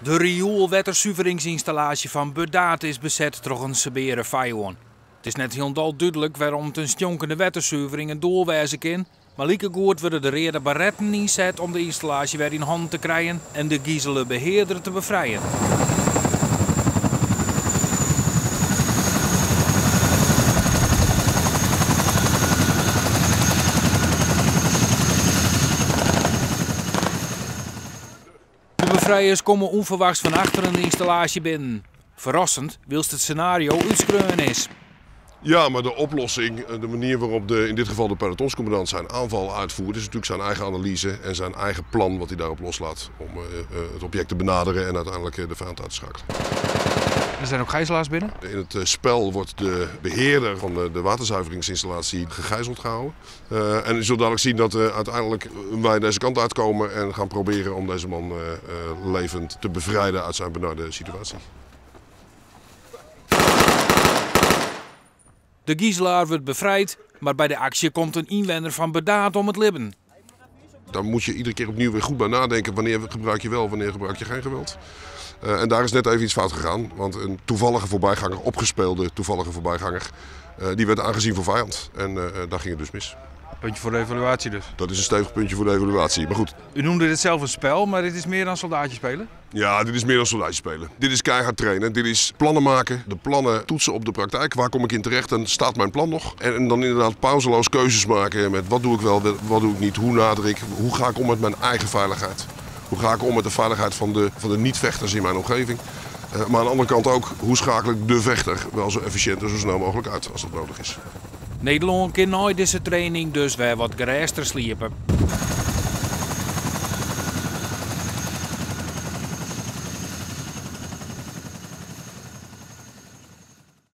De rioolwetterzuiveringsinstallatie van Budaat is bezet door een severe vijand. Het is net heel duidelijk waarom het een stjonkende wetterzuivering een doelwijze kan. Maar liekegoed worden de reden barretten inzet om de installatie weer in handen te krijgen en de giezelenbeheerder te bevrijden. De bevrijders komen onverwachts van achteren de installatie binnen. Verrassend, wilst het scenario uitschreeuwen is. Ja, maar de oplossing, de manier waarop in dit geval de pelotonscommandant zijn aanval uitvoert, is natuurlijk zijn eigen analyse en zijn eigen plan wat hij daarop loslaat om het object te benaderen en uiteindelijk de vijand uit te schakelen. Er zijn ook gijzelaars binnen? In het spel wordt de beheerder van de waterzuiveringsinstallatie gegijzeld gehouden. En je zult dadelijk zien dat uiteindelijk wij deze kant uitkomen en gaan proberen om deze man levend te bevrijden uit zijn benarde situatie. De giezelaar wordt bevrijd, maar bij de actie komt een inwender van Budaat om het leven. Daar moet je iedere keer opnieuw weer goed bij nadenken. Wanneer gebruik je wel, wanneer gebruik je geen geweld. En daar is net even iets fout gegaan. Want een toevallige voorbijganger, opgespeelde toevallige voorbijganger, die werd aangezien voor vijand. En daar ging het dus mis. Puntje voor de evaluatie dus. Dat is een stevig puntje voor de evaluatie. Maar goed. U noemde dit zelf een spel, maar dit is meer dan soldaatje spelen? Ja, dit is meer dan soldaatje spelen. Dit is keihard trainen. Dit is plannen maken. De plannen toetsen op de praktijk. Waar kom ik in terecht en staat mijn plan nog? En dan inderdaad pauzeloos keuzes maken met wat doe ik wel, wat doe ik niet, hoe nader ik, hoe ga ik om met mijn eigen veiligheid. Hoe ga ik om met de veiligheid van de niet-vechters in mijn omgeving. Maar aan de andere kant ook, hoe schakel ik de vechter wel zo efficiënt en zo snel mogelijk uit als dat nodig is. Nederland kan nooit deze training dus weer wat gereester sliepen.